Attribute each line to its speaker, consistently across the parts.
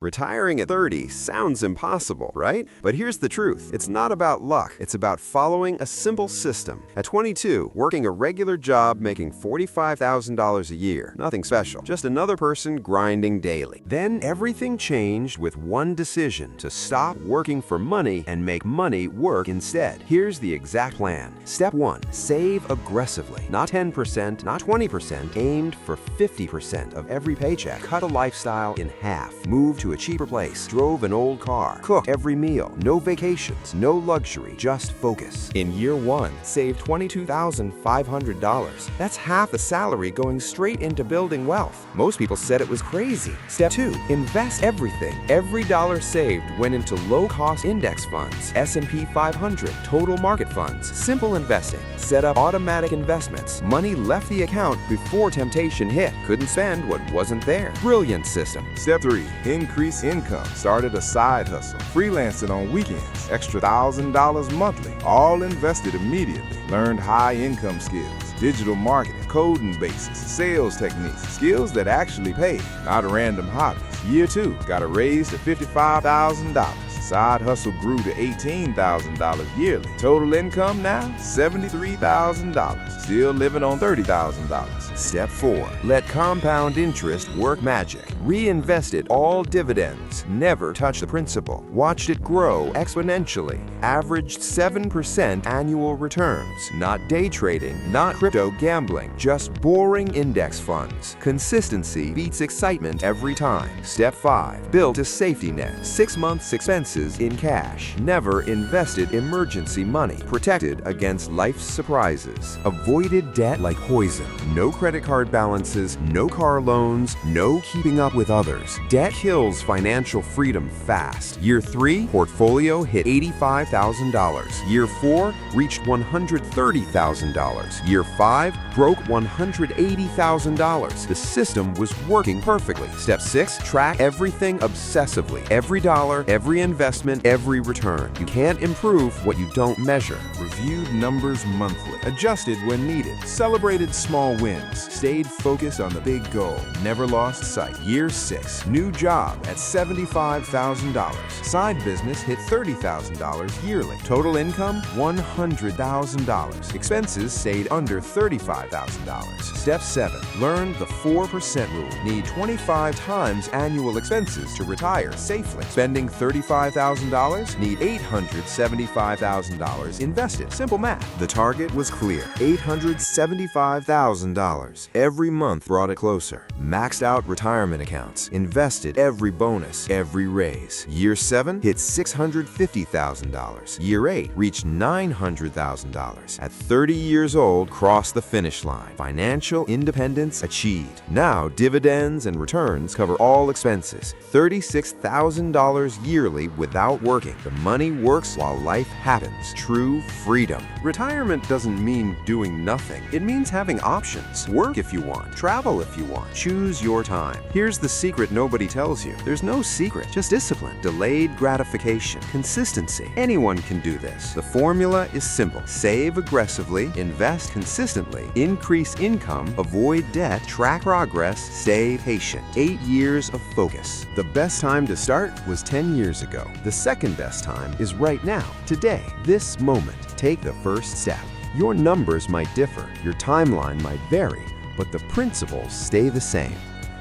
Speaker 1: Retiring at 30 sounds impossible, right? But here's the truth. It's not about luck. It's about following a simple system. At 22, working a regular job making $45,000 a year. Nothing special. Just another person grinding daily. Then everything changed with one decision: to stop working for money and make money work instead. Here's the exact plan. Step 1. Save aggressively. Not 10%, not 20%. Aimed for 50% of every paycheck. Cut a lifestyle in half. Move to a cheaper place. Drove an old car. Cooked every meal. No vacations, no luxury, just focus.
Speaker 2: In year 1, save $22,500. That's half the salary going straight into building wealth. Most people said it was crazy. Step 2, invest everything. Every dollar saved went into low-cost index funds, S&P 500, total market funds, simple investing. Set up automatic investments. Money left the account before temptation hit. Couldn't spend what wasn't there. Brilliant system.
Speaker 3: Step 3, increase income. Started a side hustle, freelancing on weekends, extra $1,000 monthly, all invested immediately. Learned high income skills, digital marketing, coding basics, sales techniques, skills that actually pay, not random hobbies. Year 2, got a raise to $55,000. Side hustle grew to $18,000 yearly. Total income now, $73,000. Still living on $30,000.
Speaker 1: Step 4. Let compound interest work magic. Reinvested all dividends. Never touch the principal. Watched it grow exponentially. Averaged 7% annual returns. Not day trading, not crypto gambling, just boring index funds. Consistency beats excitement every time. Step 5. Built a safety net. 6 months expenses in cash. Never invested emergency money. Protected against life's surprises. Avoided debt like poison. No credit card balances, no car loans, no keeping up with others. Debt kills financial freedom fast. Year 3, portfolio hit $85,000. Year 4, reached $130,000. Year 5, broke $180,000. The system was working perfectly. Step 6, track everything obsessively. Every dollar, every investment, every return. You can't improve what you don't measure.
Speaker 3: Reviewed numbers monthly, adjusted when needed, celebrated small wins, stayed focused on the big goal, never lost sight. Year 6, new job at $75,000. Side business hit $30,000 yearly. Total income, $100,000. Expenses stayed under $35,000. Step 7, learn the 4% rule. Need 25 times annual expenses to retire safely. Spending $35,000, need $875,000 invested. Simple math. The target was clear. $875,000. Every month brought it closer. Maxed out retirement accounts. Invested every bonus, every raise. Year 7 hit $650,000. Year 8 reached $900,000. At 30 years old, crossed the finish line. Financial independence achieved. Now, dividends and returns cover all expenses. $36,000 yearly without working. The money works while life happens. True freedom. Retirement doesn't mean doing nothing. It means having options. Work if you want. Travel if you want. Choose your time. Here's the secret nobody tells you. There's no secret, just discipline. Delayed gratification. Consistency. Anyone can do this. The formula is simple. Save aggressively, invest consistently, increase income, avoid debt, track progress, stay patient. 8 years of focus. The best time to start was 10 years ago. The second best time is right now, today, this moment. Take the first step. Your numbers might differ, your timeline might vary, but the principles stay the same.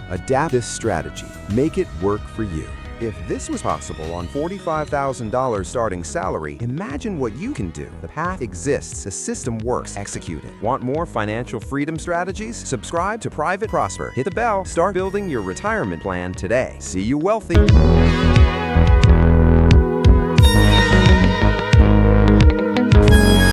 Speaker 3: Adapt this strategy. Make it work for you. If this was possible on $45,000 starting salary, imagine what you can do. The path exists, the system works. Execute it. Want more financial freedom strategies? Subscribe to Private Prosper. Hit the bell. Start building your retirement plan today. See you wealthy.